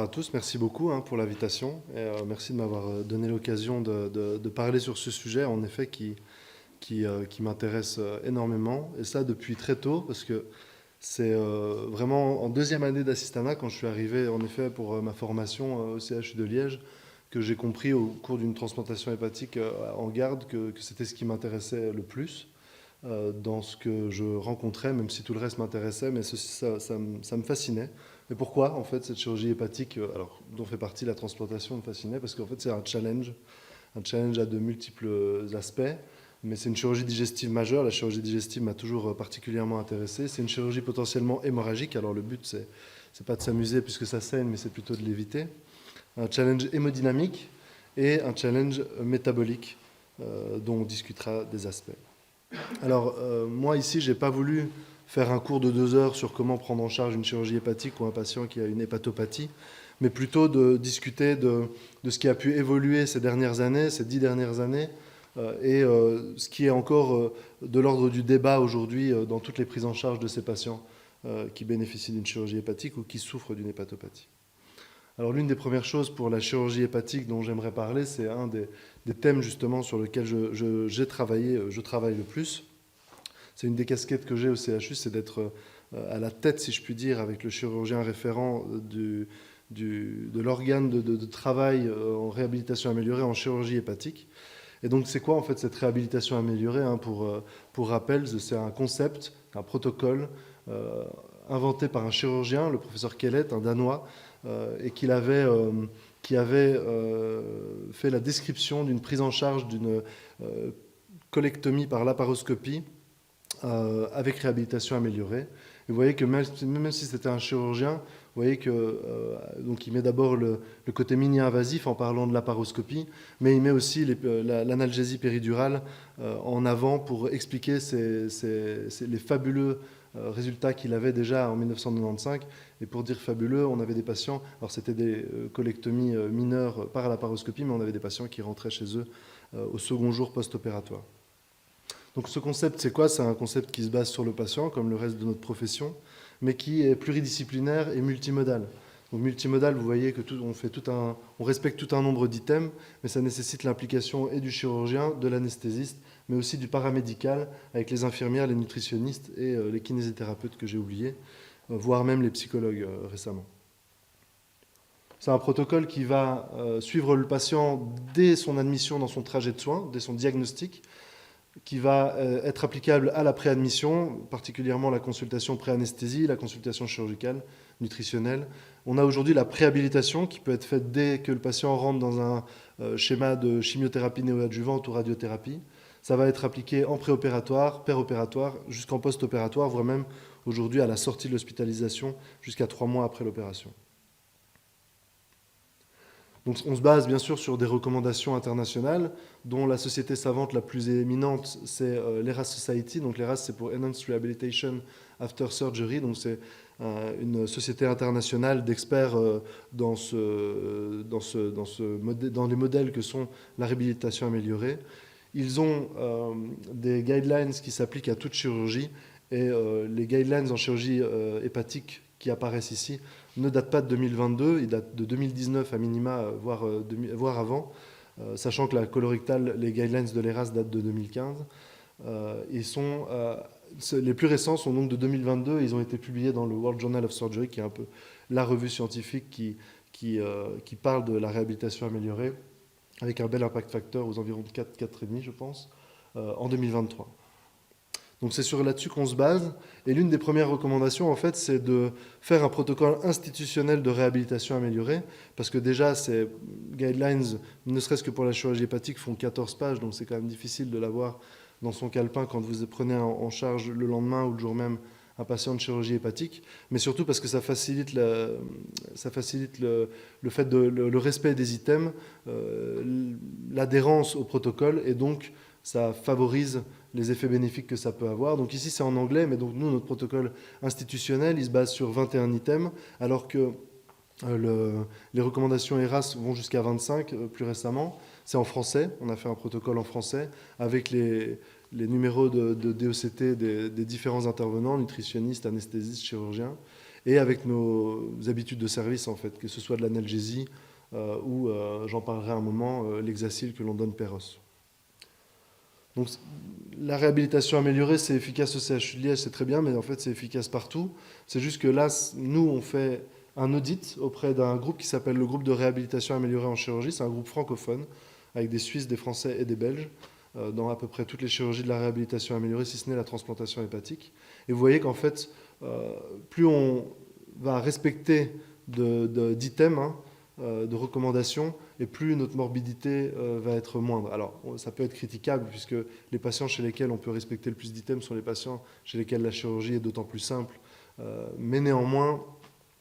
À tous, merci beaucoup pour l'invitation et merci de m'avoir donné l'occasion de parler sur ce sujet, en effet, qui m'intéresse énormément, et ça depuis très tôt, parce que c'est vraiment en deuxième année d'assistanat, quand je suis arrivé, en effet, pour ma formation au CHU de Liège, que j'ai compris au cours d'une transplantation hépatique en garde que c'était ce qui m'intéressait le plus dans ce que je rencontrais, même si tout le reste m'intéressait, mais ça me fascinait. Et pourquoi, en fait, cette chirurgie hépatique, alors, dont fait partie la transplantation, me fascinait? Parce qu'en fait, c'est un challenge à de multiples aspects, mais c'est une chirurgie digestive majeure. La chirurgie digestive m'a toujours particulièrement intéressé. C'est une chirurgie potentiellement hémorragique, alors le but, c'est pas de s'amuser puisque ça saigne, mais c'est plutôt de l'éviter. Un challenge hémodynamique et un challenge métabolique, dont on discutera des aspects. Alors, moi, ici, j'ai pas voulu faire un cours de 2 heures sur comment prendre en charge une chirurgie hépatique ou un patient qui a une hépatopathie, mais plutôt de discuter de ce qui a pu évoluer ces dernières années, ces 10 dernières années, et ce qui est encore de l'ordre du débat aujourd'hui dans toutes les prises en charge de ces patients qui bénéficient d'une chirurgie hépatique ou qui souffrent d'une hépatopathie. Alors, l'une des premières choses pour la chirurgie hépatique dont j'aimerais parler, c'est un des thèmes justement sur lesquels je travaille le plus. C'est une des casquettes que j'ai au CHU, c'est d'être à la tête, si je puis dire, avec le chirurgien référent de l'organe de travail en réhabilitation améliorée en chirurgie hépatique. Et donc, c'est quoi en fait cette réhabilitation améliorée pour rappel, c'est un concept, un protocole inventé par un chirurgien, le professeur Kellett, un Danois, et qui avait fait la description d'une prise en charge d'une colectomie par laparoscopie avec réhabilitation améliorée. Et vous voyez que même si c'était un chirurgien, vous voyez que donc il met d'abord le côté mini-invasif en parlant de laparoscopie, mais il met aussi l'analgésie péridurale en avant pour expliquer les fabuleux résultats qu'il avait déjà en 1995. Et pour dire fabuleux, on avait des patients, alors c'était des colectomies mineures par laparoscopie, mais on avait des patients qui rentraient chez eux au second jour post-opératoire. Donc ce concept, c'est quoi? C'est un concept qui se base sur le patient, comme le reste de notre profession, mais qui est pluridisciplinaire et multimodal. Donc multimodal, vous voyez que on respecte tout un nombre d'items, mais ça nécessite l'implication et du chirurgien, de l'anesthésiste, mais aussi du paramédical, avec les infirmières, les nutritionnistes et les kinésithérapeutes que j'ai oubliés, voire même les psychologues récemment. C'est un protocole qui va suivre le patient dès son admission dans son trajet de soins, dès son diagnostic, qui va être applicable à la préadmission, particulièrement la consultation pré-anesthésie, la consultation chirurgicale, nutritionnelle. On a aujourd'hui la préhabilitation qui peut être faite dès que le patient rentre dans un schéma de chimiothérapie néoadjuvante ou radiothérapie. Ça va être appliqué en préopératoire, péropératoire, jusqu'en post-opératoire, voire même aujourd'hui à la sortie de l'hospitalisation, jusqu'à 3 mois après l'opération. Donc on se base bien sûr sur des recommandations internationales, dont la société savante la plus éminente, c'est l'ERAS Society. Donc l'ERAS, c'est pour Enhanced Rehabilitation After Surgery. Donc c'est une société internationale d'experts dans les modèles que sont la réhabilitation améliorée. Ils ont des guidelines qui s'appliquent à toute chirurgie, et les guidelines en chirurgie hépatique qui apparaissent ici ne datent pas de 2022, ils datent de 2019 à minima, voire avant, sachant que la colorectale, les guidelines de l'ERAS datent de 2015. Les plus récents sont donc de 2022, ils ont été publiés dans le World Journal of Surgery, qui est un peu la revue scientifique qui parle de la réhabilitation améliorée, avec un bel impact factor aux environs de 4, 4,5 je pense, en 2023. Donc c'est là-dessus qu'on se base. Et l'une des premières recommandations, en fait, c'est de faire un protocole institutionnel de réhabilitation améliorée, parce que déjà, ces guidelines, ne serait-ce que pour la chirurgie hépatique, font 14 pages, donc c'est quand même difficile de l'avoir dans son calepin quand vous prenez en charge le lendemain ou le jour même un patient de chirurgie hépatique, mais surtout parce que ça facilite le fait le respect des items, l'adhérence au protocole, et donc ça favorise les effets bénéfiques que ça peut avoir. Donc ici c'est en anglais, mais donc nous, notre protocole institutionnel, il se base sur 21 items, alors que les recommandations ERAS vont jusqu'à 25 plus récemment. C'est en français, on a fait un protocole en français, avec les numéros de DECT des différents intervenants, nutritionnistes, anesthésistes, chirurgiens. et avec nos habitudes de service, en fait, que ce soit de l'analgésie ou, j'en parlerai un moment, l'Hexacil que l'on donne Péros. Donc, la réhabilitation améliorée, c'est efficace au CHU de Liège, c'est très bien, mais en fait, c'est efficace partout. C'est juste que là, nous, on fait un audit auprès d'un groupe qui s'appelle le groupe de réhabilitation améliorée en chirurgie. C'est un groupe francophone, avec des Suisses, des Français et des Belges, dans à peu près toutes les chirurgies de la réhabilitation améliorée, si ce n'est la transplantation hépatique. Et vous voyez qu'en fait, plus on va respecter d'items, de recommandations, et plus notre morbidité va être moindre. Alors, ça peut être critiquable, puisque les patients chez lesquels on peut respecter le plus d'items sont les patients chez lesquels la chirurgie est d'autant plus simple. Mais néanmoins,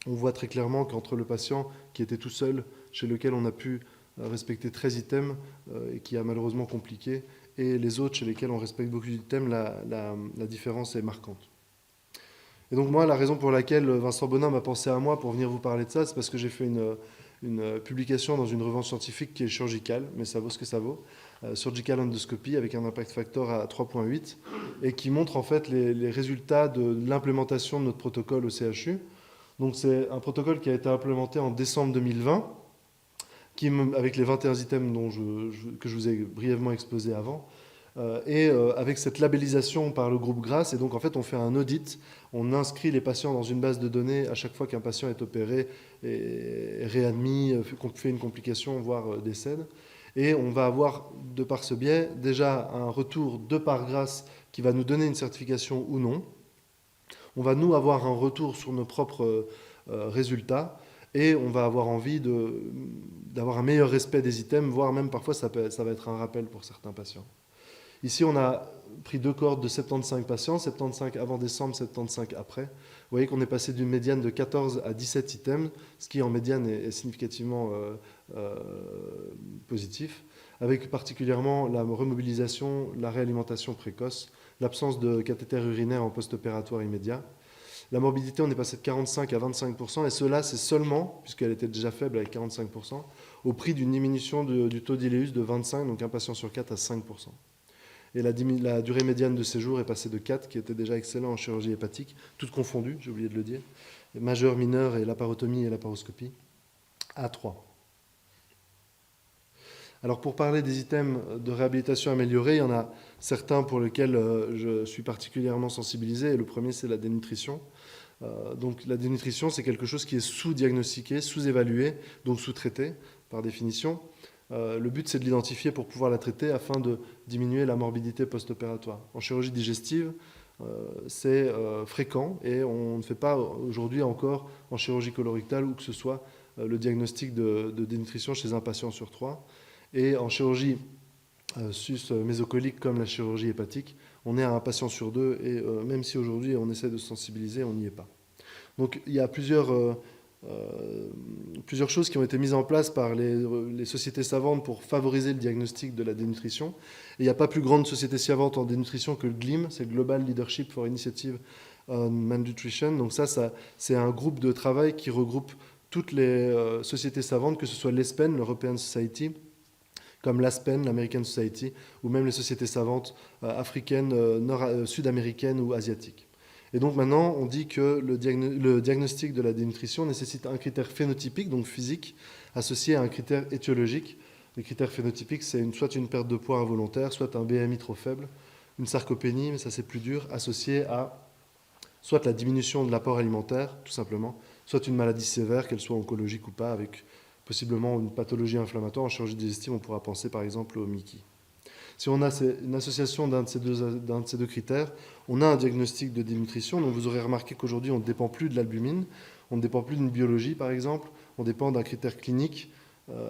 on voit très clairement qu'entre le patient qui était tout seul, chez lequel on a pu respecter 13 items, et qui a malheureusement compliqué, et les autres chez lesquels on respecte beaucoup d'items, la différence est marquante. Et donc moi, la raison pour laquelle Vincent Bonin m'a pensé à moi pour venir vous parler de ça, c'est parce que j'ai fait une publication dans une revue scientifique qui est chirurgicale, mais ça vaut ce que ça vaut, Surgical Endoscopy, avec un impact factor à 3,8, et qui montre en fait les résultats de l'implémentation de notre protocole au CHU. Donc c'est un protocole qui a été implémenté en décembre 2020, avec les 21 items que je vous ai brièvement exposés avant, et avec cette labellisation par le groupe GRACE. Et donc en fait on fait un audit, on inscrit les patients dans une base de données à chaque fois qu'un patient est opéré et réadmis, fait une complication, voire décède. Et on va avoir, de par ce biais, déjà un retour de par GRACE qui va nous donner une certification ou non. On va nous avoir un retour sur nos propres résultats, et on va avoir envie d'avoir un meilleur respect des items, voire même parfois ça va être un rappel pour certains patients. Ici, on a pris deux cohortes de 75 patients, 75 avant décembre, 75 après. Vous voyez qu'on est passé d'une médiane de 14 à 17 items, ce qui en médiane est significativement positif, avec particulièrement la remobilisation, la réalimentation précoce, l'absence de cathéter urinaire en post-opératoire immédiat. La morbidité, on est passé de 45 à 25%, et cela, c'est seulement, puisqu'elle était déjà faible avec 45%, au prix d'une diminution du taux d'iléus de 25, donc un patient sur 4 à 5%. Et la durée médiane de séjour est passée de 4, qui était déjà excellent en chirurgie hépatique, toutes confondues, j'ai oublié de le dire, majeur, mineur et laparotomie et laparoscopie, à 3. Alors pour parler des items de réhabilitation améliorée, il y en a certains pour lesquels je suis particulièrement sensibilisé, et le premier c'est la dénutrition. Donc la dénutrition, c'est quelque chose qui est sous-diagnostiqué, sous-évalué, donc sous-traité par définition. Le but, c'est de l'identifier pour pouvoir la traiter afin de diminuer la morbidité post-opératoire. En chirurgie digestive, c'est fréquent, et on ne fait pas aujourd'hui encore en chirurgie colorectale ou que ce soit le diagnostic de dénutrition chez un patient sur 3. Et en chirurgie sus-mésocolique comme la chirurgie hépatique, on est à un patient sur 2, et même si aujourd'hui on essaie de se sensibiliser, on n'y est pas. Donc il y a plusieurs choses qui ont été mises en place par les sociétés savantes pour favoriser le diagnostic de la dénutrition. Et il n'y a pas plus grande société savante en dénutrition que le GLIM, c'est le Global Leadership for Initiative on Malnutrition. Donc ça c'est un groupe de travail qui regroupe toutes les sociétés savantes, que ce soit l'ESPEN, l'European Society, comme l'ASPEN, l'American Society, ou même les sociétés savantes africaines, sud-américaines ou asiatiques. Et donc maintenant, on dit que le diagnostic de la dénutrition nécessite un critère phénotypique, donc physique, associé à un critère étiologique. Les critères phénotypiques, c'est soit une perte de poids involontaire, soit un BMI trop faible, une sarcopénie, mais ça c'est plus dur, associée à soit la diminution de l'apport alimentaire, tout simplement, soit une maladie sévère, qu'elle soit oncologique ou pas, avec possiblement une pathologie inflammatoire. En chirurgie digestive, on pourra penser par exemple au Mickey. Si on a une association d'un de ces deux critères, on a un diagnostic de dénutrition. Donc vous aurez remarqué qu'aujourd'hui, on ne dépend plus de l'albumine, on ne dépend plus d'une biologie par exemple, on dépend d'un critère clinique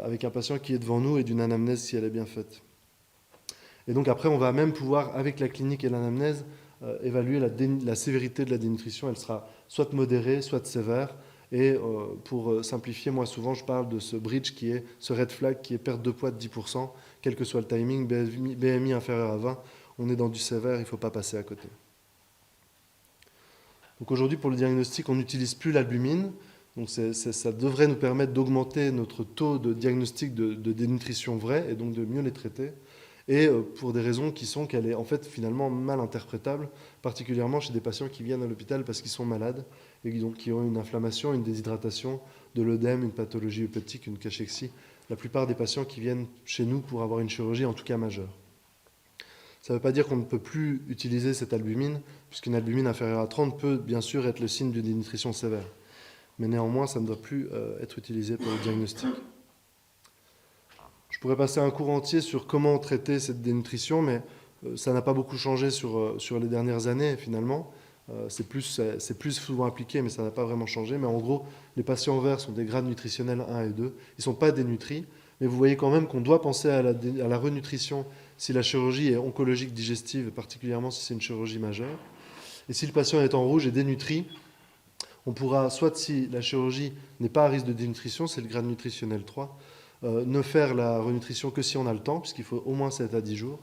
avec un patient qui est devant nous et d'une anamnèse si elle est bien faite. Et donc après, on va même pouvoir, avec la clinique et l'anamnèse, évaluer la sévérité de la dénutrition. Elle sera soit modérée, soit sévère. Et pour simplifier, moi souvent je parle de ce bridge qui est ce red flag qui est perte de poids de 10%, quel que soit le timing, BMI inférieur à 20, on est dans du sévère, il ne faut pas passer à côté. Donc aujourd'hui pour le diagnostic, on n'utilise plus l'albumine, donc ça devrait nous permettre d'augmenter notre taux de diagnostic de dénutrition vraie et donc de mieux les traiter. Et pour des raisons qui sont qu'elle est en fait finalement mal interprétable, particulièrement chez des patients qui viennent à l'hôpital parce qu'ils sont malades et donc qui ont une inflammation, une déshydratation, de l'œdème, une pathologie hépatique, une cachexie. La plupart des patients qui viennent chez nous pour avoir une chirurgie, en tout cas majeure. Ça ne veut pas dire qu'on ne peut plus utiliser cette albumine, puisqu'une albumine inférieure à 30 peut bien sûr être le signe d'une dénutrition sévère. Mais néanmoins, ça ne doit plus être utilisé pour le diagnostic. Je pourrais passer un cours entier sur comment traiter cette dénutrition, mais ça n'a pas beaucoup changé sur les dernières années finalement. C'est plus souvent appliqué, mais ça n'a pas vraiment changé. Mais en gros, les patients verts sont des grades nutritionnels 1 et 2. Ils ne sont pas dénutris, mais vous voyez quand même qu'on doit penser à la renutrition si la chirurgie est oncologique digestive, particulièrement si c'est une chirurgie majeure. Et si le patient est en rouge et dénutri, on pourra, soit si la chirurgie n'est pas à risque de dénutrition, c'est le grade nutritionnel 3, ne faire la renutrition que si on a le temps, puisqu'il faut au moins 7 à 10 jours.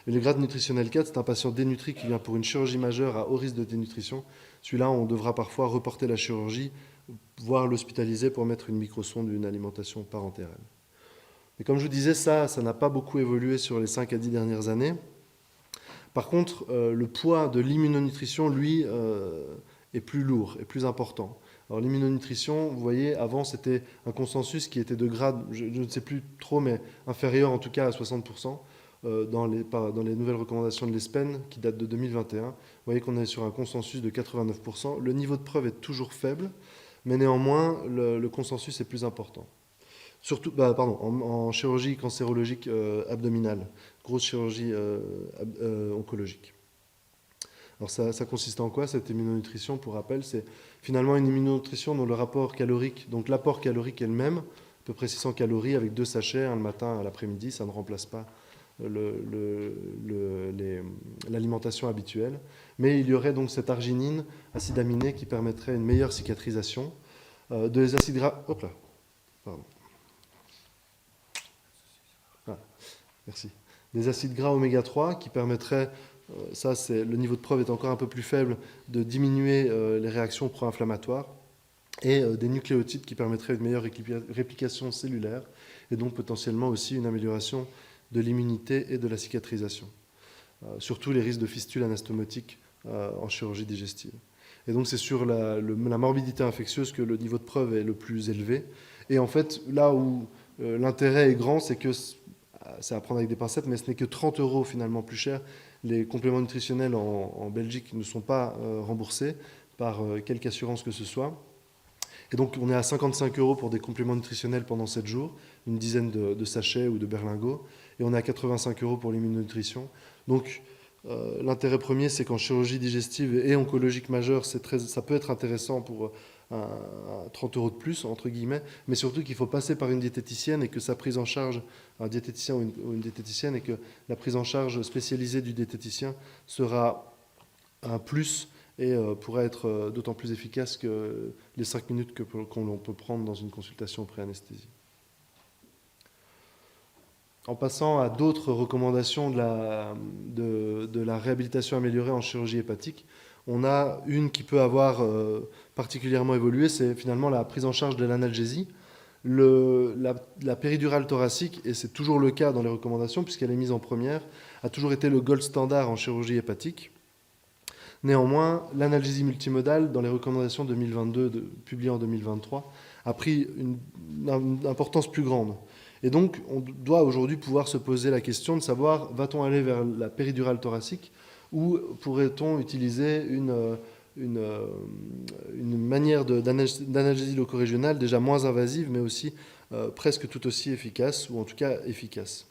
Et le grade nutritionnel 4, c'est un patient dénutri qui vient pour une chirurgie majeure à haut risque de dénutrition. Celui-là, on devra parfois reporter la chirurgie, voire l'hospitaliser pour mettre une microsonde d'une alimentation parentérale. Mais comme je vous disais, ça n'a pas beaucoup évolué sur les 5 à 10 dernières années. Par contre, le poids de l'immunonutrition, lui, est plus lourd, est plus important. Alors l'immunonutrition, vous voyez, avant c'était un consensus qui était de grade, je ne sais plus trop, mais inférieur en tout cas à 60% dans les nouvelles recommandations de l'ESPEN qui datent de 2021. Vous voyez qu'on est sur un consensus de 89%. Le niveau de preuve est toujours faible, mais néanmoins le consensus est plus important. Surtout, en chirurgie cancérologique abdominale, grosse chirurgie oncologique. Alors ça consiste en quoi cette immunonutrition? Pour rappel, c'est finalement une immunonutrition dont le rapport calorique, donc l'apport calorique est le même, à peu près 600 calories avec 2 sachets, un le matin, un l'après-midi, ça ne remplace pas l'alimentation habituelle. Mais il y aurait donc cette arginine, acide aminé, qui permettrait une meilleure cicatrisation. Des acides gras... Hop là, pardon. Ah, merci. Des acides gras oméga 3 qui permettraient, ça c'est le niveau de preuve est encore un peu plus faible, de diminuer les réactions pro-inflammatoires, et des nucléotides qui permettraient une meilleure réplication cellulaire et donc potentiellement aussi une amélioration de l'immunité et de la cicatrisation. Surtout les risques de fistules anastomotiques en chirurgie digestive. Et donc c'est sur la morbidité infectieuse que le niveau de preuve est le plus élevé. Et en fait, là où l'intérêt est grand, c'est que, c'est à prendre avec des pincettes, mais ce n'est que 30 € finalement plus cher. Les compléments nutritionnels en Belgique ne sont pas remboursés par quelque assurance que ce soit. Et donc on est à 55 € pour des compléments nutritionnels pendant 7 jours, une dizaine de sachets ou de berlingots, et on est à 85 € pour l'immunonutrition. Donc l'intérêt premier, c'est qu'en chirurgie digestive et oncologique majeure, ça peut être intéressant pour 30 € de plus, entre guillemets, mais surtout qu'il faut passer par une diététicienne et que sa prise en charge, un diététicien ou une diététicienne, et que la prise en charge spécialisée du diététicien sera un plus et pourra être d'autant plus efficace que les 5 minutes qu'on peut prendre dans une consultation pré-anesthésie. En passant à d'autres recommandations de la réhabilitation améliorée en chirurgie hépatique, on a une qui peut avoir particulièrement évolué, c'est finalement la prise en charge de l'analgésie. La péridurale thoracique, et c'est toujours le cas dans les recommandations puisqu'elle est mise en première, a toujours été le gold standard en chirurgie hépatique. Néanmoins, l'analgésie multimodale, dans les recommandations 2022 publiées en 2023, a pris une importance plus grande. Et donc, on doit aujourd'hui pouvoir se poser la question de savoir, va-t-on aller vers la péridurale thoracique ou pourrait-on utiliser une manière d'analgésie locorégionale déjà moins invasive, mais aussi presque tout aussi efficace, ou en tout cas efficace.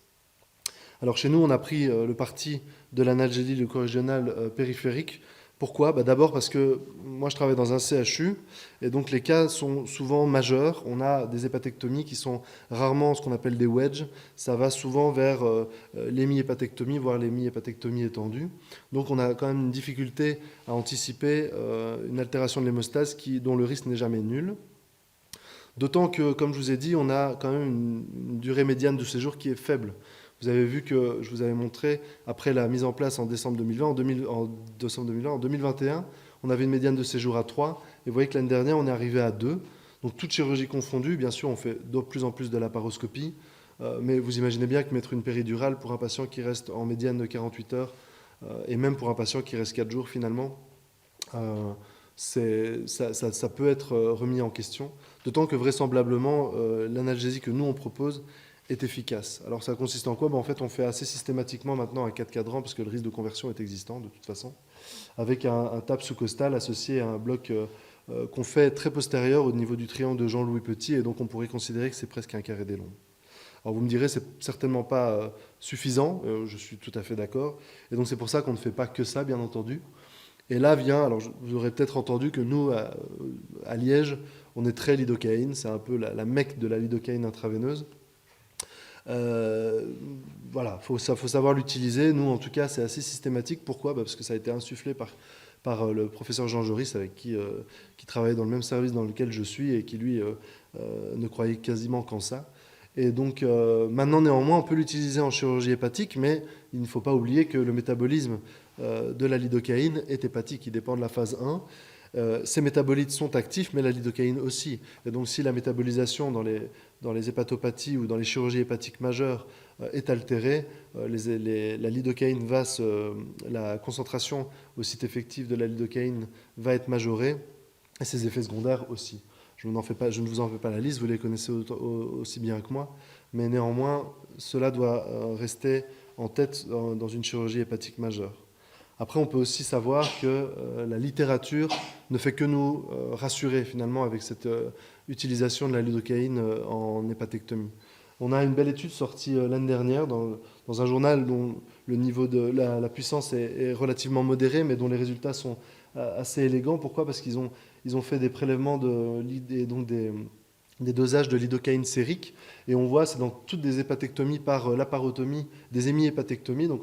Alors chez nous, on a pris le parti de l'analgésie locorégionale périphérique. Pourquoi? D'abord parce que moi je travaille dans un CHU et donc les cas sont souvent majeurs. On a des hépatectomies qui sont rarement ce qu'on appelle des wedges. Ça va souvent vers l'hémi-hépatectomie, voire l'hémi-hépatectomie étendue. Donc on a quand même une difficulté à anticiper une altération de l'hémostase dont le risque n'est jamais nul. D'autant que, comme je vous ai dit, on a quand même une durée médiane de séjour qui est faible. Vous avez vu que je vous avais montré, après la mise en place en décembre 2020, en 2021, on avait une médiane de séjour à 3, et vous voyez que l'année dernière, on est arrivé à 2. Donc, toute chirurgie confondue, bien sûr, on fait de plus en plus de laparoscopie, mais vous imaginez bien que mettre une péridurale pour un patient qui reste en médiane de 48 heures, et même pour un patient qui reste 4 jours finalement, ça peut être remis en question, d'autant que vraisemblablement, l'analgésie que nous, on propose est efficace. Alors ça consiste en quoi? En fait, on fait assez systématiquement maintenant un 4 cadrans, parce que le risque de conversion est existant de toute façon, avec un TAP sous-costal associé à un bloc qu'on fait très postérieur au niveau du triangle de Jean-Louis Petit, et donc on pourrait considérer que c'est presque un carré des Lombes. Alors vous me direz, c'est certainement pas suffisant, je suis tout à fait d'accord, et donc c'est pour ça qu'on ne fait pas que ça, bien entendu. Et là vient, alors vous aurez peut-être entendu que nous, à Liège, on est très lidocaïne, c'est un peu la mecque de la lidocaïne intraveineuse. Voilà, faut savoir l'utiliser. Nous, en tout cas, c'est assez systématique. Pourquoi? Parce que ça a été insufflé par le professeur Jean Joris, avec qui travaillait dans le même service dans lequel je suis et qui, lui, ne croyait quasiment qu'en ça. Et donc, maintenant, néanmoins, on peut l'utiliser en chirurgie hépatique, mais il ne faut pas oublier que le métabolisme de la lidocaïne est hépatique. Il dépend de la phase 1. Ces métabolites sont actifs, mais la lidocaïne aussi. Et donc, si la métabolisation dans les hépatopathies ou dans les chirurgies hépatiques majeures est altérée, la lidocaïne la concentration au site effectif de la lidocaïne va être majorée, et ses effets secondaires aussi. Je ne vous en fais pas la liste, vous les connaissez aussi bien que moi, mais néanmoins, cela doit rester en tête dans une chirurgie hépatique majeure. Après, on peut aussi savoir que la littérature ne fait que nous rassurer finalement avec cette utilisation de la lidocaïne en hépatectomie. On a une belle étude sortie l'année dernière dans un journal dont le niveau de la puissance est relativement modéré, mais dont les résultats sont assez élégants. Pourquoi? Parce qu'ils ont fait des prélèvements donc des dosages de lidocaïne sérique, et on voit, c'est dans toutes des hépatectomies par laparotomie, des hémihépatectomies, donc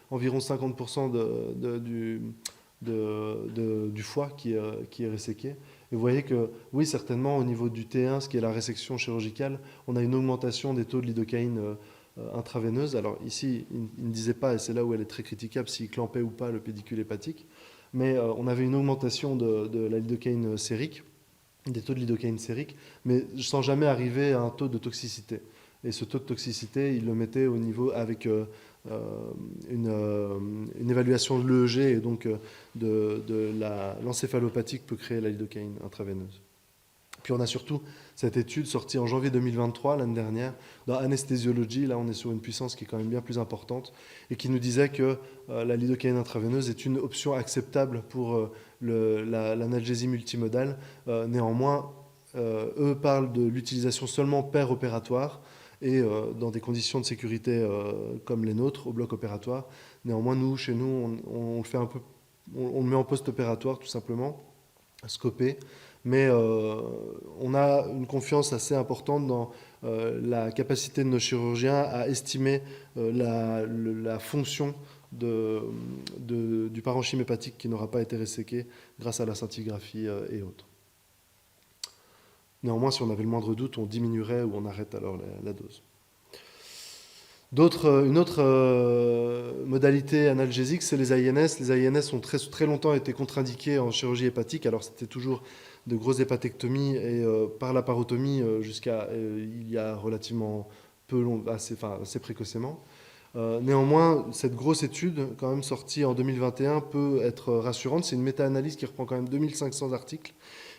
environ 50% du foie qui est resséqué. Et vous voyez que, oui, certainement, au niveau du T1, ce qui est la résection chirurgicale, on a une augmentation des taux de lidocaïne intraveineuse. Alors ici, il ne disait pas, et c'est là où elle est très critiquable, s'il clampait ou pas le pédicule hépatique, mais on avait une augmentation de la lidocaïne sérique, des taux de lidocaïne sérique, mais sans jamais arriver à un taux de toxicité. Et ce taux de toxicité, il le mettait au niveau avec une évaluation de l'EEG et donc de l'encéphalopathie que peut créer la lidocaïne intraveineuse. Puis on a surtout cette étude sortie en janvier 2023, l'année dernière, dans Anesthesiology. Là, on est sur une puissance qui est quand même bien plus importante et qui nous disait que la lidocaïne intraveineuse est une option acceptable pour l'analgésie multimodale. Néanmoins, eux parlent de l'utilisation seulement opératoire et dans des conditions de sécurité comme les nôtres, au bloc opératoire. Néanmoins, chez nous, on le fait un peu, on le met en post-opératoire tout simplement, scopé. Mais on a une confiance assez importante dans la capacité de nos chirurgiens à estimer la fonction du parenchyme hépatique qui n'aura pas été resséqué grâce à la scintigraphie et autres. Néanmoins, si on avait le moindre doute, on diminuerait ou on arrête alors la dose. Une autre modalité analgésique, c'est les AINS. Les AINS ont très longtemps été contre-indiqués en chirurgie hépatique. Alors c'était toujours de grosses hépatectomies et par laparotomie jusqu'à il y a relativement assez précocement. Néanmoins, cette grosse étude, quand même sortie en 2021, peut être rassurante. C'est une méta-analyse qui reprend quand même 2500 articles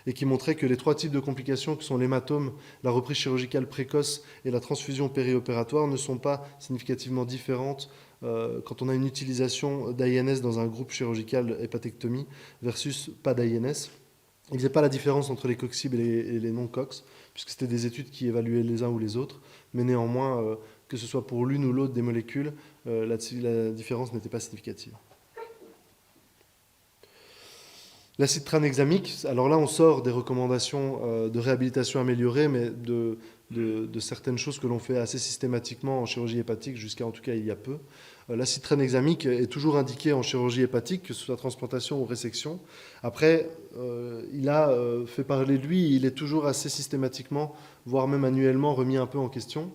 et qui montrait que les 3 types de complications que sont l'hématome, la reprise chirurgicale précoce et la transfusion périopératoire ne sont pas significativement différentes quand on a une utilisation d'AINS dans un groupe chirurgical hépatectomie versus pas d'AINS. Il n'y a pas la différence entre les coxibles et les non-cox, puisque c'était des études qui évaluaient les uns ou les autres, mais néanmoins, que ce soit pour l'une ou l'autre des molécules, la différence n'était pas significative. L'acide tranexamique, alors là on sort des recommandations de réhabilitation améliorée, mais de certaines choses que l'on fait assez systématiquement en chirurgie hépatique, jusqu'à en tout cas il y a peu. L'acide tranexamique est toujours indiqué en chirurgie hépatique, que ce soit transplantation ou résection. Après, il a fait parler de lui, il est toujours assez systématiquement, voire même annuellement, remis un peu en question.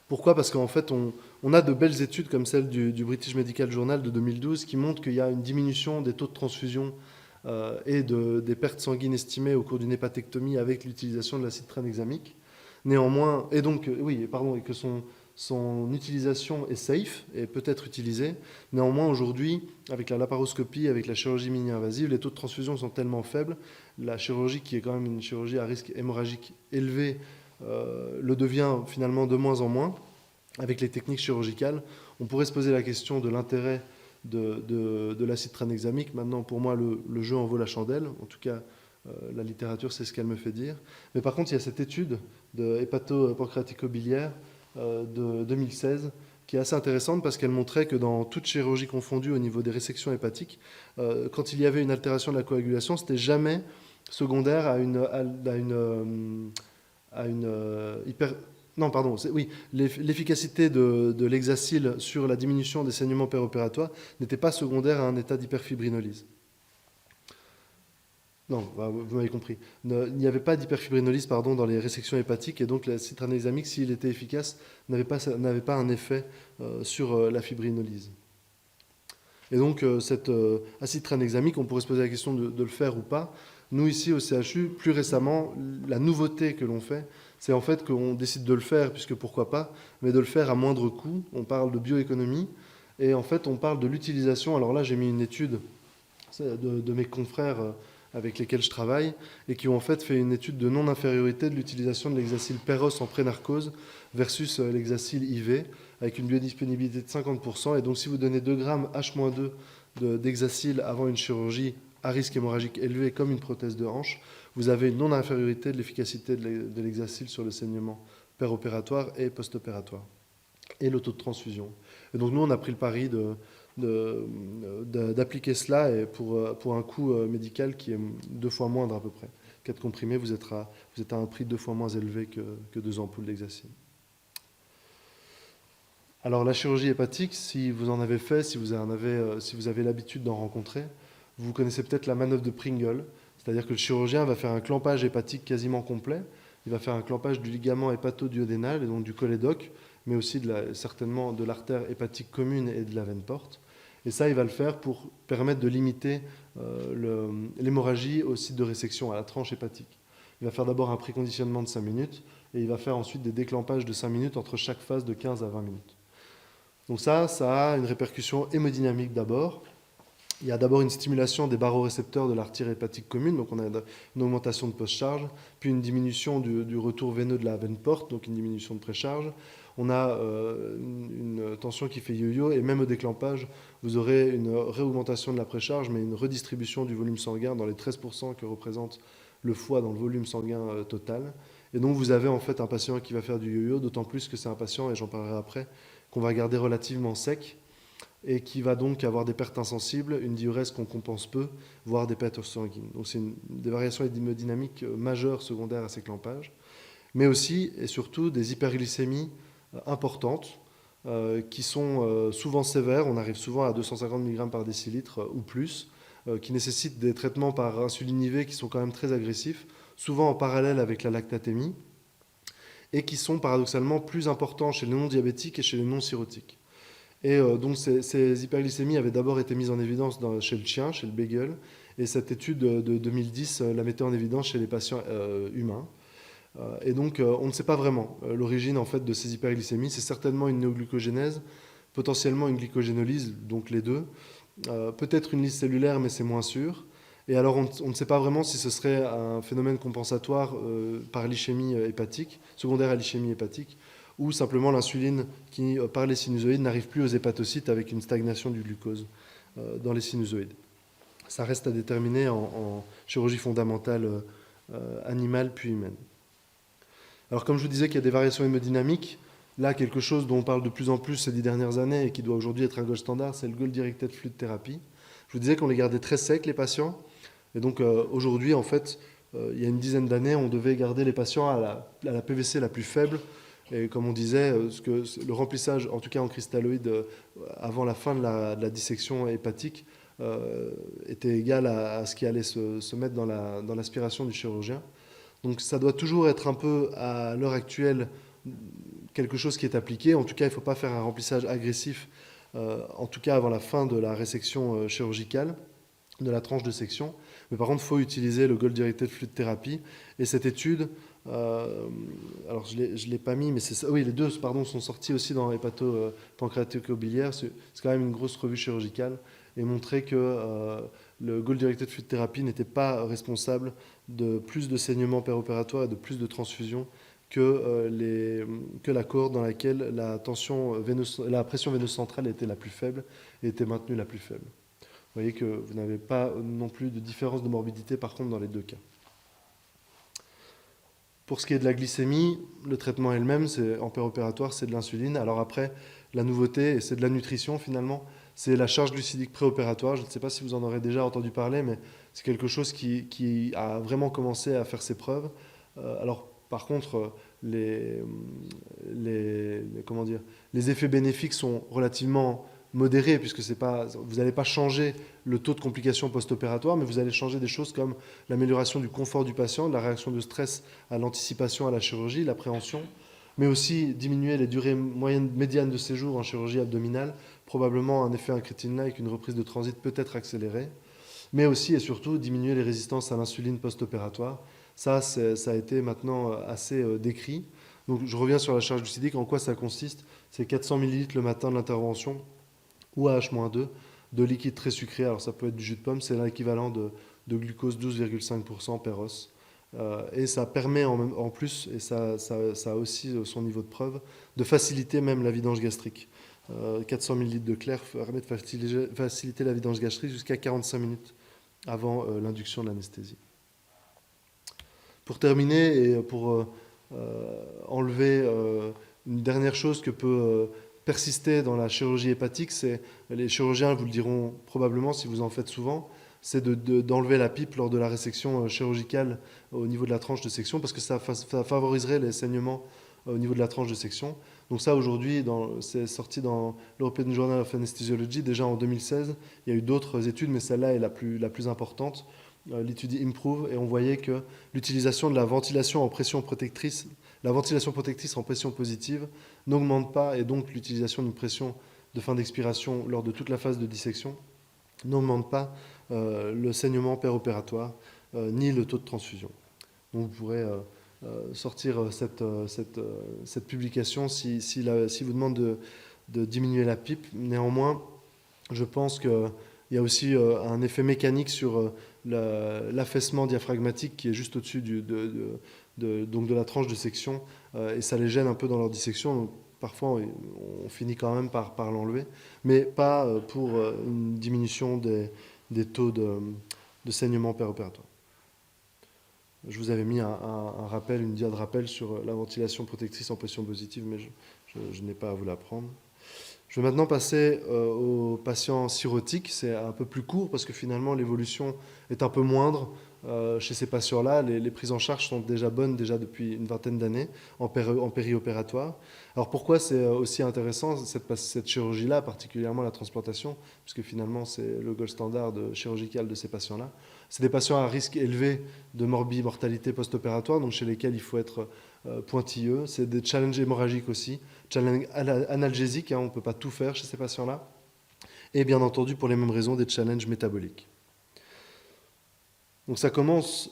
Pourquoi? Parce qu'en fait, on a de belles études comme celle du British Medical Journal de 2012 qui montrent qu'il y a une diminution des taux de transfusion et des pertes sanguines estimées au cours d'une hépatectomie avec l'utilisation de l'acide tranexamique. Néanmoins, et donc, et que son utilisation est safe et peut être utilisée. Néanmoins, aujourd'hui, avec la laparoscopie, avec la chirurgie mini-invasive, les taux de transfusion sont tellement faibles. La chirurgie, qui est quand même une chirurgie à risque hémorragique élevé, le devient finalement de moins en moins. Avec les techniques chirurgicales, on pourrait se poser la question de l'intérêt de l'acide tranexamique. Maintenant, pour moi, le jeu en vaut la chandelle. En tout cas, la littérature, c'est ce qu'elle me fait dire. Mais par contre, il y a cette étude de hépato-pancréatico-biliaire de 2016 qui est assez intéressante parce qu'elle montrait que dans toute chirurgie confondue au niveau des résections hépatiques, quand il y avait une altération de la coagulation, c'était jamais secondaire à une hyper... Non, pardon, oui, l'efficacité de l'hexacyl sur la diminution des saignements péropératoires n'était pas secondaire à un état d'hyperfibrinolyse. Non, vous m'avez compris. Il n'y avait pas d'hyperfibrinolyse dans les résections hépatiques et donc l'acide tranexamique, s'il était efficace, n'avait pas un effet sur la fibrinolyse. Et donc cet acide tranexamique, on pourrait se poser la question de le faire ou pas. Nous ici au CHU, plus récemment, la nouveauté que l'on fait, c'est en fait qu'on décide de le faire, puisque pourquoi pas, mais de le faire à moindre coût. On parle de bioéconomie et en fait on parle de l'utilisation. Alors là j'ai mis une étude de mes confrères avec lesquels je travaille, et qui ont en fait fait une étude de non-infériorité de l'utilisation de l'hexacyl Peros en pré-narcose versus l'hexacyl IV, avec une biodisponibilité de 50%. Et donc si vous donnez 2 grammes H-2 d'hexacyl avant une chirurgie à risque hémorragique élevé comme une prothèse de hanche, vous avez une non-infériorité de l'efficacité de l'hexacyl sur le saignement péropératoire et post-opératoire, et le taux de transfusion. Et donc nous, on a pris le pari d'appliquer cela et pour un coût médical qui est 2 fois moindre à peu près. 4 comprimés, vous êtes à un prix 2 fois moins élevé que 2 ampoules d'hexacyl. Alors la chirurgie hépatique, si vous en avez fait, si vous avez l'habitude d'en rencontrer, vous connaissez peut-être la manœuvre de Pringle, c'est-à-dire que le chirurgien va faire un clampage hépatique quasiment complet, il va faire un clampage du ligament hépato-duodénal et donc du cholédoque, mais aussi certainement de l'artère hépatique commune et de la veine porte. Et ça, il va le faire pour permettre de limiter l'hémorragie au site de résection, à la tranche hépatique. Il va faire d'abord un préconditionnement de 5 minutes et il va faire ensuite des déclampages de 5 minutes entre chaque phase de 15 à 20 minutes. Donc ça a une répercussion hémodynamique d'abord. Il y a d'abord une stimulation des barorécepteurs de l'artère hépatique commune, donc on a une augmentation de post-charge, puis une diminution du retour veineux de la veine porte, donc une diminution de précharge. On a une tension qui fait yo-yo, et même au déclampage, vous aurez une réaugmentation de la précharge, mais une redistribution du volume sanguin dans les 13% que représente le foie dans le volume sanguin total. Et donc vous avez en fait un patient qui va faire du yo-yo, d'autant plus que c'est un patient, et j'en parlerai après, qu'on va garder relativement sec, et qui va donc avoir des pertes insensibles, une diurèse qu'on compense peu, voire des pertes sanguines. Donc c'est des variations hémodynamiques majeures secondaires à ces clampages, mais aussi et surtout des hyperglycémies importantes qui sont souvent sévères. On arrive souvent à 250 mg par décilitre ou plus, qui nécessitent des traitements par insuline IV qui sont quand même très agressifs, souvent en parallèle avec la lactatémie, et qui sont paradoxalement plus importants chez les non-diabétiques et chez les non-cirrhotiques. Et donc ces hyperglycémies avaient d'abord été mises en évidence chez le chien, chez le beagle, et cette étude de 2010 la mettait en évidence chez les patients humains. Et donc on ne sait pas vraiment l'origine en fait de ces hyperglycémies. C'est certainement une néoglucogénèse, potentiellement une glycogénolyse, donc les deux. Peut-être une lyse cellulaire, mais c'est moins sûr. Et alors on ne sait pas vraiment si ce serait un phénomène compensatoire par l'ischémie hépatique, secondaire à l'ischémie hépatique, ou simplement l'insuline qui, par les sinusoïdes, n'arrive plus aux hépatocytes avec une stagnation du glucose dans les sinusoïdes. Ça reste à déterminer en chirurgie fondamentale animale puis humaine. Alors comme je vous disais qu'il y a des variations hémodynamiques, là quelque chose dont on parle de plus en plus ces 10 dernières années et qui doit aujourd'hui être un gold standard, c'est le goal-directed fluid therapy. Je vous disais qu'on les gardait très secs les patients, et donc aujourd'hui en fait, il y a une dizaine d'années, on devait garder les patients à la PVC la plus faible. Et comme on disait, le remplissage, en tout cas en cristalloïde, avant la fin de la dissection hépatique, était égal à ce qui allait se mettre dans l'aspiration du chirurgien. Donc ça doit toujours être un peu, à l'heure actuelle, quelque chose qui est appliqué. En tout cas, il ne faut pas faire un remplissage agressif, en tout cas avant la fin de la résection chirurgicale, de la tranche de section. Mais par contre, il faut utiliser le Goal Directed Fluid Therapy. Et cette étude Alors je l'ai pas mis, mais c'est ça. Oui, les deux, pardon, sont sortis aussi dans Hépato-pancréatico-biliaire. C'est quand même une grosse revue chirurgicale et montrer que le Goal Directed Fluid Therapy n'était pas responsable de plus de saignements péropératoires et de plus de transfusions que la cohorte dans laquelle la pression veineuse centrale était la plus faible et était maintenue la plus faible. Vous voyez que vous n'avez pas non plus de différence de morbidité par contre dans les deux cas. Pour ce qui est de la glycémie, le traitement est le même, en péropératoire, c'est de l'insuline. Alors après, la nouveauté, et c'est de la nutrition finalement, c'est la charge glucidique préopératoire. Je ne sais pas si vous en aurez déjà entendu parler, mais c'est quelque chose qui a vraiment commencé à faire ses preuves. Alors par contre, comment dire, les effets bénéfiques sont relativement modérés, puisque vous n'allez pas changer le taux de complications post-opératoires, mais vous allez changer des choses comme l'amélioration du confort du patient, de la réaction de stress à l'anticipation à la chirurgie, l'appréhension, mais aussi diminuer les durées moyennes médianes de séjour en chirurgie abdominale, probablement un effet incrétine avec une reprise de transit peut-être accélérée, mais aussi et surtout diminuer les résistances à l'insuline post-opératoire. Ça a été maintenant assez décrit. Donc je reviens sur la charge glucidique. En quoi ça consiste? C'est 400 ml le matin de l'intervention ou à H-2 de liquide très sucré. Alors ça peut être du jus de pomme, c'est l'équivalent de glucose 12,5% per os. Et ça permet en plus, et ça a aussi son niveau de preuve, de faciliter même la vidange gastrique. 400 ml de clair permet de faciliter la vidange gastrique jusqu'à 45 minutes avant l'induction de l'anesthésie. Pour terminer et pour enlever une dernière chose que peut persister dans la chirurgie hépatique, c'est, les chirurgiens vous le diront probablement si vous en faites souvent, c'est d'enlever la pipe lors de la résection chirurgicale au niveau de la tranche de section, parce que ça favoriserait les saignements au niveau de la tranche de section. Donc ça, aujourd'hui, c'est sorti dans l'European Journal of Anesthesiology, déjà en 2016. Il y a eu d'autres études, mais celle-là est la plus importante, l'étude IMPROVE, et on voyait que l'utilisation de la ventilation en pression protectrice, la ventilation protectrice en pression positive n'augmente pas, et donc l'utilisation d'une pression de fin d'expiration lors de toute la phase de dissection n'augmente pas le saignement péropératoire ni le taux de transfusion. Donc vous pourrez sortir cette publication si vous demande de diminuer la pipe. Néanmoins, je pense qu'il y a aussi un effet mécanique sur l'affaissement diaphragmatique qui est juste au-dessus donc de la tranche de section, et ça les gêne un peu dans leur dissection. Donc, parfois, on finit quand même par l'enlever, mais pas pour une diminution des taux de saignement péropératoire. Je vous avais mis un rappel, une dia de rappel sur la ventilation protectrice en pression positive, mais je n'ai pas à vous l'apprendre. Je vais maintenant passer aux patients cirrhotiques. C'est un peu plus court parce que finalement l'évolution est un peu moindre chez ces patients-là. Les prises en charge sont déjà bonnes déjà depuis une vingtaine d'années en périopératoire. Alors pourquoi c'est aussi intéressant cette chirurgie-là, particulièrement la transplantation, puisque finalement c'est le gold standard chirurgical de ces patients-là. C'est des patients à risque élevé de mortalité post-opératoire, donc chez lesquels il faut être pointilleux. C'est des challenges hémorragiques aussi, challenges analgésiques, on ne peut pas tout faire chez ces patients-là. Et bien entendu, pour les mêmes raisons, des challenges métaboliques. Donc ça commence...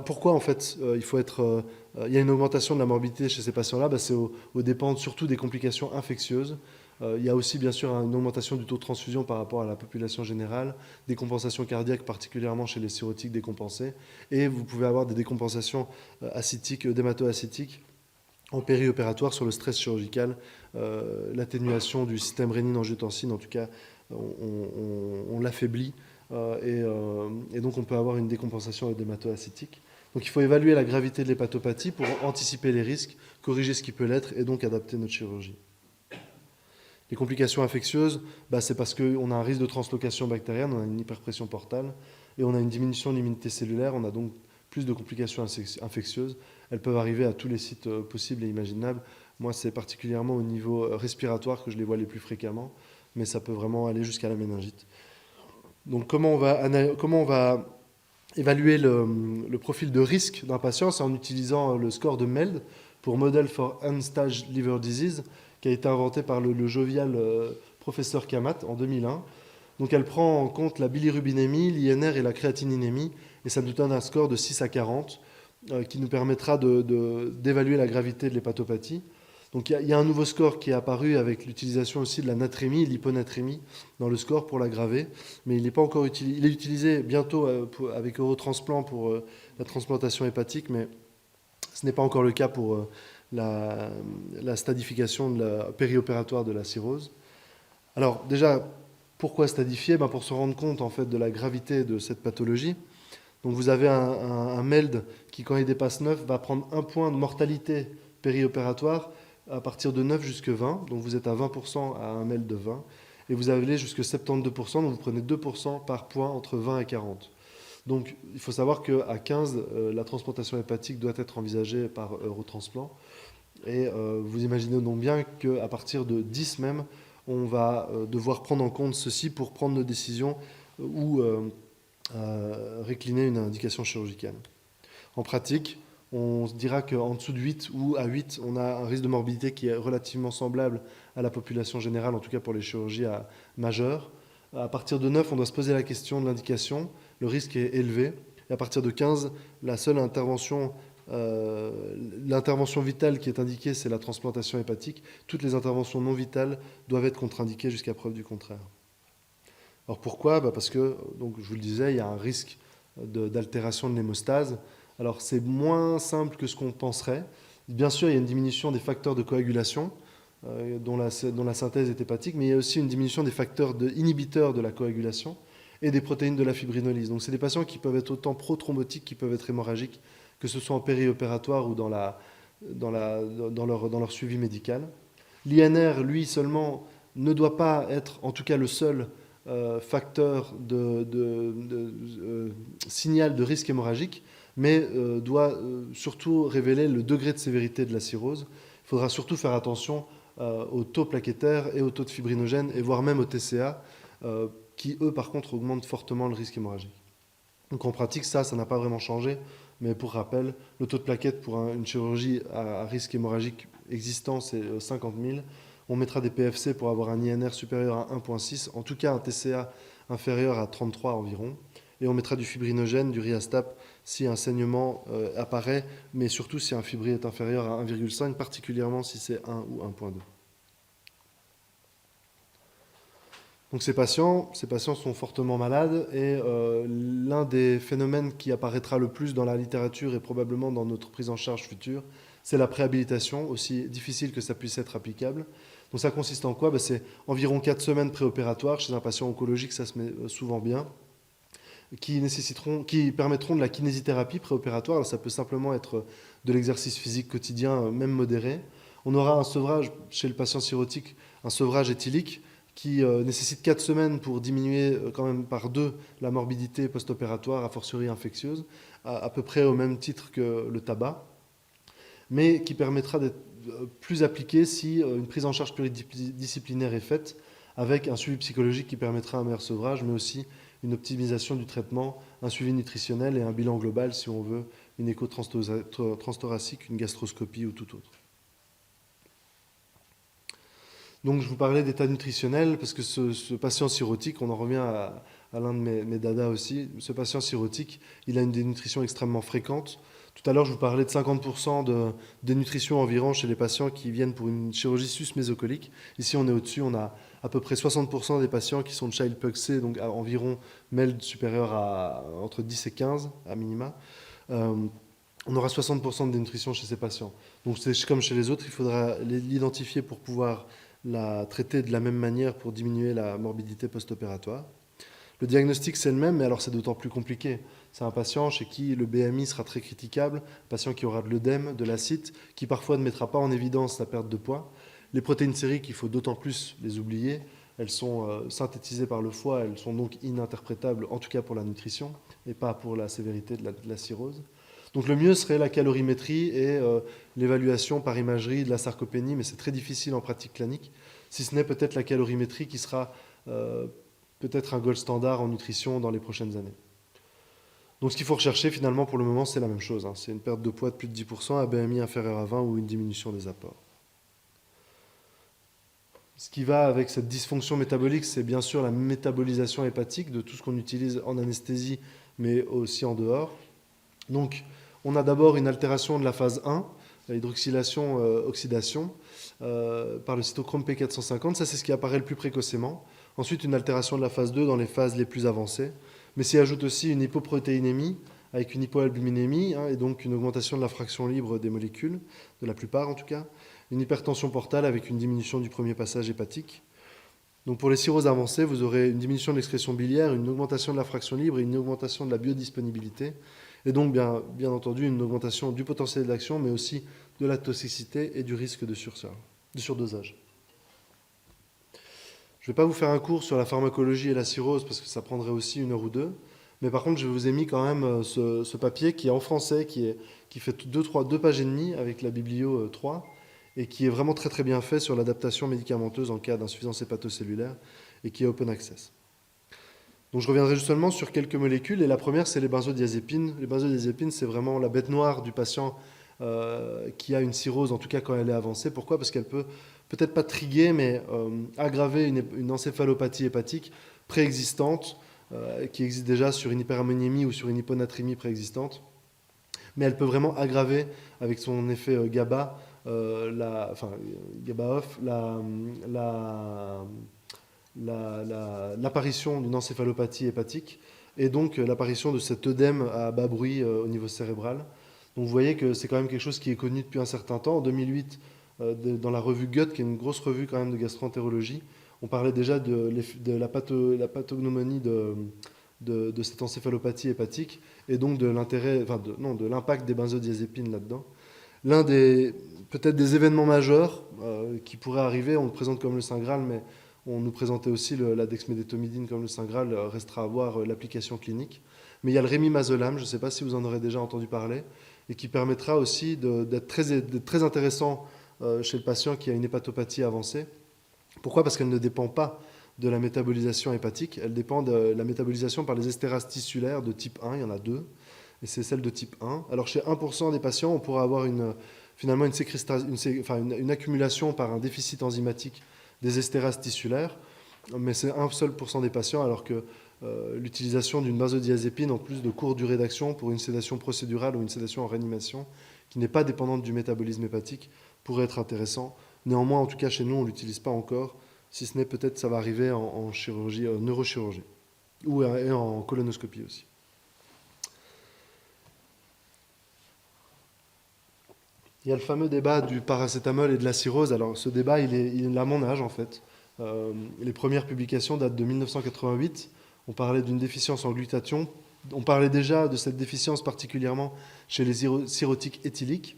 pourquoi en fait il y a une augmentation de la morbidité chez ces patients-là? C'est au dépend surtout des complications infectieuses. Il y a aussi bien sûr une augmentation du taux de transfusion par rapport à la population générale, des compensations cardiaques particulièrement chez les cirrhotiques décompensés, et vous pouvez avoir des décompensations acétiques, d'hémato-acétiques en périopératoire sur le stress chirurgical, l'atténuation du système rénine-angiotensine, en tout cas on l'affaiblit, et donc on peut avoir une décompensation d'hémato-acétique. Donc il faut évaluer la gravité de l'hépatopathie pour anticiper les risques, corriger ce qui peut l'être et donc adapter notre chirurgie. Les complications infectieuses, c'est parce qu'on a un risque de translocation bactérienne, on a une hyperpression portale et on a une diminution de l'immunité cellulaire, on a donc plus de complications infectieuses. Elles peuvent arriver à tous les sites possibles et imaginables. Moi, c'est particulièrement au niveau respiratoire que je les vois les plus fréquemment, mais ça peut vraiment aller jusqu'à la méningite. Donc comment on va évaluer le profil de risque d'un patient? C'est en utilisant le score de MELD pour Model for End-Stage Liver Disease, qui a été inventé par le jovial professeur Kamat en 2001. Donc elle prend en compte la bilirubinémie, l'INR et la créatininémie, et ça nous donne un score de 6 à 40. qui nous permettra d'évaluer la gravité de l'hépatopathie. Donc il y a un nouveau score qui est apparu avec l'utilisation aussi de la natrémie, l'hyponatrémie dans le score pour l'aggraver, mais il n'est pas encore utilisé. Il est utilisé bientôt avec Eurotransplant pour la transplantation hépatique, mais ce n'est pas encore le cas pour la stadification de la périopératoire de la cirrhose. Alors déjà, pourquoi stadifier? Pour se rendre compte en fait de la gravité de cette pathologie. Donc vous avez un MELD qui, quand il dépasse 9, va prendre 1 point de mortalité périopératoire à partir de 9 jusqu'à 20. Donc vous êtes à 20% à un MELD de 20. Et vous allez jusqu'à 72%, donc vous prenez 2% par point entre 20 et 40. Donc il faut savoir qu'à 15, la transplantation hépatique doit être envisagée par Eurotransplant. Et vous imaginez donc bien qu'à partir de 10 même, on va devoir prendre en compte ceci pour prendre nos décisions ou récliner une indication chirurgicale. En pratique, on se dira qu'en dessous de 8 ou à 8, on a un risque de morbidité qui est relativement semblable à la population générale, en tout cas pour les chirurgies majeures. À partir de 9, on doit se poser la question de l'indication. Le risque est élevé. Et à partir de 15, la seule intervention, l'intervention vitale qui est indiquée, c'est la transplantation hépatique. Toutes les interventions non vitales doivent être contre-indiquées jusqu'à preuve du contraire. Alors pourquoi? Parce que, donc, je vous le disais, il y a un risque d'altération de l'hémostase. Alors c'est moins simple que ce qu'on penserait. Bien sûr, il y a une diminution des facteurs de coagulation, dont la synthèse est hépatique, mais il y a aussi une diminution des facteurs inhibiteurs de la coagulation et des protéines de la fibrinolyse. Donc c'est des patients qui peuvent être autant prothrombotiques qu'ils peuvent être hémorragiques, que ce soit en périopératoire ou dans leur suivi médical. L'INR, lui seulement, ne doit pas être, en tout cas le seul facteur signal de risque hémorragique, mais doit surtout révéler le degré de sévérité de la cirrhose. Il faudra surtout faire attention au taux plaquettaire et au taux de fibrinogène, et voire même au TCA, qui, eux, par contre, augmentent fortement le risque hémorragique. Donc en pratique, ça n'a pas vraiment changé, mais pour rappel, le taux de plaquettes pour une chirurgie à risque hémorragique existant, c'est 50 000. On mettra des PFC pour avoir un INR supérieur à 1,6, en tout cas un TCA inférieur à 33 environ. Et on mettra du fibrinogène, du Riastap, si un saignement apparaît, mais surtout si un fibri est inférieur à 1,5, particulièrement si c'est 1 ou 1,2. Donc ces patients sont fortement malades, et l'un des phénomènes qui apparaîtra le plus dans la littérature et probablement dans notre prise en charge future, c'est la préhabilitation, aussi difficile que ça puisse être applicable. Donc ça consiste en quoi? C'est environ 4 semaines préopératoires chez un patient oncologique, ça se met souvent bien, qui permettront de la kinésithérapie préopératoire. Alors ça peut simplement être de l'exercice physique quotidien, même modéré. On aura un sevrage chez le patient cirrhotique, un sevrage éthylique, qui nécessite 4 semaines pour diminuer quand même par 2 la morbidité post-opératoire, a fortiori infectieuse, à peu près au même titre que le tabac, mais qui permettra d'être plus appliqué si une prise en charge pluridisciplinaire est faite, avec un suivi psychologique qui permettra un meilleur sevrage, mais aussi une optimisation du traitement, un suivi nutritionnel et un bilan global si on veut une écho transthoracique, une gastroscopie ou tout autre. Donc je vous parlais d'état nutritionnel parce que ce patient cirrhotique, on en revient à l'un de mes dadas aussi, ce patient cirrhotique, il a une dénutrition extrêmement fréquente. Tout à l'heure, je vous parlais de 50% de dénutrition environ chez les patients qui viennent pour une chirurgie sus-mésocolique. Ici, on est au-dessus, on a à peu près 60% des patients qui sont de Child-Pugh-C, donc à environ MELD supérieur à entre 10 et 15 à minima. On aura 60% de dénutrition chez ces patients. Donc c'est comme chez les autres, il faudra l'identifier pour pouvoir la traiter de la même manière pour diminuer la morbidité post-opératoire. Le diagnostic, c'est le même, mais alors c'est d'autant plus compliqué. C'est un patient chez qui le BMI sera très critiquable, un patient qui aura de l'œdème, de l'acide, qui parfois ne mettra pas en évidence la perte de poids. Les protéines sériques, il faut d'autant plus les oublier. Elles sont synthétisées par le foie, elles sont donc ininterprétables, en tout cas pour la nutrition, et pas pour la sévérité de la cirrhose. Donc le mieux serait la calorimétrie et l'évaluation par imagerie de la sarcopénie, mais c'est très difficile en pratique clinique, si ce n'est peut-être la calorimétrie qui sera peut-être un gold standard en nutrition dans les prochaines années. Donc ce qu'il faut rechercher finalement pour le moment, c'est la même chose. C'est une perte de poids de plus de 10%, un BMI inférieur à 20 ou une diminution des apports. Ce qui va avec cette dysfonction métabolique, c'est bien sûr la métabolisation hépatique de tout ce qu'on utilise en anesthésie, mais aussi en dehors. Donc On a d'abord une altération de la phase 1, la hydroxylation-oxydation, par le cytochrome P450. Ça, c'est ce qui apparaît le plus précocement. Ensuite, une altération de la phase 2 dans les phases les plus avancées. Mais s'y ajoute aussi une hypoprotéinémie avec une hypoalbuminémie, et donc une augmentation de la fraction libre des molécules, de la plupart en tout cas. Une hypertension portale avec une diminution du premier passage hépatique. Donc pour les cirrhoses avancées, vous aurez une diminution de l'excrétion biliaire, une augmentation de la fraction libre et une augmentation de la biodisponibilité. Et donc, bien entendu, une augmentation du potentiel d'action, mais aussi de la toxicité et du risque de surdosage. Je ne vais pas vous faire un cours sur la pharmacologie et la cirrhose, parce que ça prendrait aussi 1 heure ou 2. Mais par contre, je vous ai mis quand même ce papier qui est en français, qui fait 2 pages et demie avec la biblio 3, et qui est vraiment très très bien fait sur l'adaptation médicamenteuse en cas d'insuffisance hépatocellulaire, et qui est open access. Donc je reviendrai juste seulement sur quelques molécules, et la première c'est les benzodiazépines. Les benzodiazépines, c'est vraiment la bête noire du patient qui a une cirrhose, en tout cas quand elle est avancée. Pourquoi? Parce qu'elle peut peut-être pas triguer, mais aggraver une encéphalopathie hépatique préexistante, qui existe déjà sur une hyperammonémie ou sur une hyponatrémie préexistante. Mais elle peut vraiment aggraver avec son effet GABA, GABA-off, l'apparition d'une encéphalopathie hépatique et donc l'apparition de cet œdème à bas bruit au niveau cérébral. Donc vous voyez que c'est quand même quelque chose qui est connu depuis un certain temps. En 2008, dans la revue Gut, qui est une grosse revue quand même de gastroentérologie, on parlait déjà de la pathognomonie de cette encéphalopathie hépatique et donc de l'intérêt, de l'impact des benzodiazépines là-dedans. L'un des peut-être des événements majeurs qui pourraient arriver, on le présente comme le Saint Graal, mais on nous présentait aussi la dexmédétomidine comme le Saint Graal, restera à voir l'application clinique. Mais il y a le rémimazolam, je ne sais pas si vous en aurez déjà entendu parler, et qui permettra aussi d'être très intéressant chez le patient qui a une hépatopathie avancée. Pourquoi? Parce qu'elle ne dépend pas de la métabolisation hépatique, elle dépend de la métabolisation par les estérases tissulaires de type 1, il y en a 2, et c'est celle de type 1. Alors chez 1% des patients, on pourra avoir finalement une accumulation par un déficit enzymatique des estérases tissulaires, mais c'est 1 seul % des patients, alors que l'utilisation d'une benzodiazépine en plus de courte durée d'action pour une sédation procédurale ou une sédation en réanimation qui n'est pas dépendante du métabolisme hépatique pourrait être intéressant. Néanmoins, en tout cas chez nous, on ne l'utilise pas encore, si ce n'est peut-être ça va arriver en chirurgie, en neurochirurgie ou en colonoscopie aussi. Il y a le fameux débat du paracétamol et de la cirrhose. Alors ce débat, il est à mon âge en fait. Les premières publications datent de 1988. On parlait d'une déficience en glutathion. On parlait déjà de cette déficience particulièrement chez les cirrhotiques éthyliques.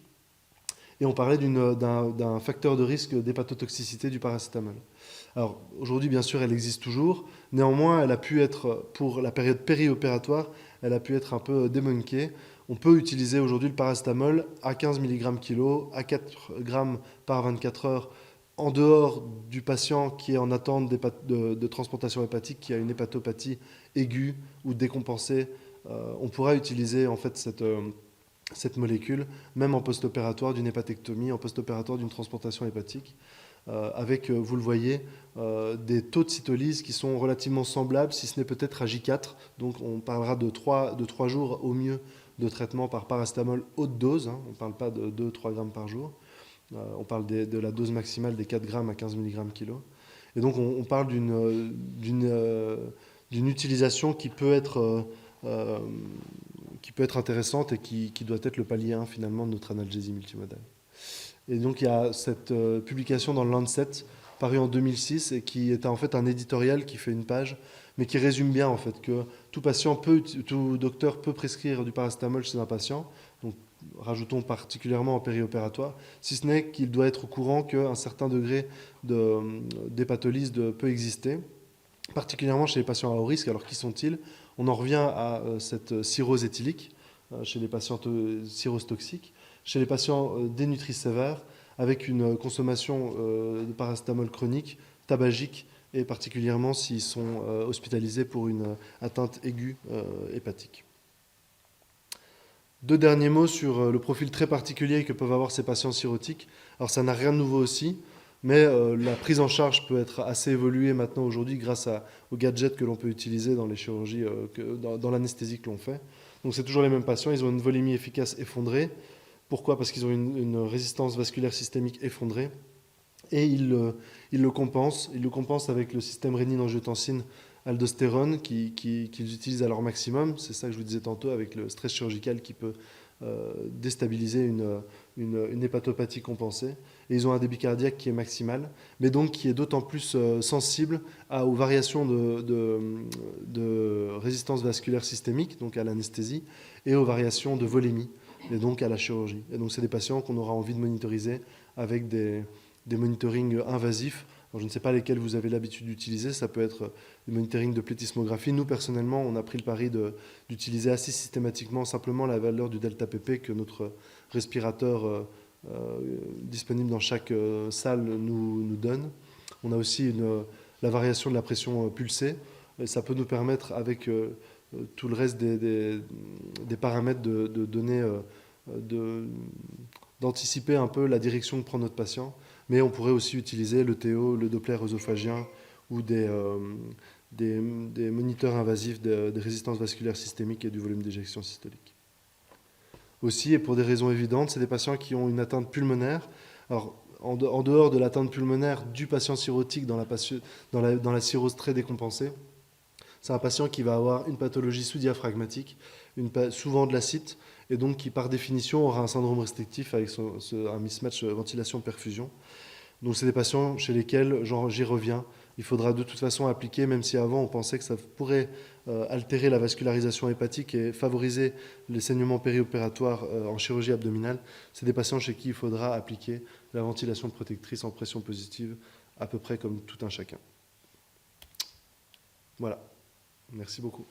Et on parlait d'un facteur de risque d'hépatotoxicité du paracétamol. Alors aujourd'hui, bien sûr, elle existe toujours. Néanmoins, elle a pu être, pour la période périopératoire, elle a pu être un peu démonkée. On peut utiliser aujourd'hui le paracétamol à 15 mg kg, à 4 g par 24 heures, en dehors du patient qui est en attente de transplantation hépatique, qui a une hépatopathie aiguë ou décompensée. On pourra utiliser en fait cette molécule, même en post-opératoire d'une hépatectomie, en post-opératoire d'une transplantation hépatique, avec, vous le voyez, des taux de cytolyse qui sont relativement semblables, si ce n'est peut-être à J4. Donc on parlera de 3 jours au mieux de traitement par paracétamol haute dose. On ne parle pas de 2-3 grammes par jour. On parle de la dose maximale des 4 grammes à 15 mg kg. Et donc on parle d'une utilisation qui peut être intéressante et qui doit être le palier 1 finalement de notre analgésie multimodale. Et donc il y a cette publication dans le Lancet parue en 2006 et qui est en fait un éditorial qui fait une page, mais qui résume bien en fait que tout docteur peut prescrire du paracétamol chez un patient, donc rajoutons particulièrement en périopératoire, si ce n'est qu'il doit être au courant qu'un certain degré d'hépatolyse peut exister, particulièrement chez les patients à haut risque. Alors qui sont-ils? On en revient à cette cirrhose éthylique chez les patients cirrhose toxique, chez les patients dénutris sévères, avec une consommation de paracétamol chronique, tabagique, et particulièrement s'ils sont hospitalisés pour une atteinte aiguë hépatique. 2 derniers mots sur le profil très particulier que peuvent avoir ces patients cirrhotiques. Alors ça n'a rien de nouveau aussi, mais la prise en charge peut être assez évoluée maintenant aujourd'hui grâce aux gadgets que l'on peut utiliser dans les chirurgies, dans l'anesthésie que l'on fait. Donc c'est toujours les mêmes patients, ils ont une volémie efficace effondrée. Pourquoi? Parce qu'ils ont une résistance vasculaire systémique effondrée. Et ils le compensent. Ils le compensent avec le système rénine-angiotensine-aldostérone qu'ils utilisent à leur maximum. C'est ça que je vous disais tantôt avec le stress chirurgical qui peut déstabiliser une hépatopathie compensée. Et ils ont un débit cardiaque qui est maximal, mais donc qui est d'autant plus sensible aux variations de résistance vasculaire systémique, donc à l'anesthésie, et aux variations de volémie, et donc à la chirurgie. Et donc c'est des patients qu'on aura envie de monitoriser avec des monitorings invasifs. Alors, je ne sais pas lesquels vous avez l'habitude d'utiliser, ça peut être du monitoring de plétismographie. Nous, personnellement, on a pris le pari d'utiliser assez systématiquement simplement la valeur du delta pp que notre respirateur disponible dans chaque salle nous donne. On a aussi la variation de la pression pulsée. Et ça peut nous permettre, avec tout le reste des paramètres, de donner, d'anticiper un peu la direction que prend notre patient. Mais on pourrait aussi utiliser le TO, le Doppler œsophagien ou des moniteurs invasifs des résistances vasculaires systémiques et du volume d'éjection systolique. Aussi, et pour des raisons évidentes, c'est des patients qui ont une atteinte pulmonaire. Alors, en dehors de l'atteinte pulmonaire du patient cirrhotique dans la cirrhose très décompensée, c'est un patient qui va avoir une pathologie sous-diaphragmatique, souvent de l'acide, et donc qui par définition aura un syndrome restrictif avec un mismatch ventilation-perfusion. Donc c'est des patients chez lesquels, j'y reviens, il faudra de toute façon appliquer, même si avant on pensait que ça pourrait altérer la vascularisation hépatique et favoriser les saignements périopératoires en chirurgie abdominale, c'est des patients chez qui il faudra appliquer la ventilation protectrice en pression positive, à peu près comme tout un chacun. Voilà. Merci beaucoup.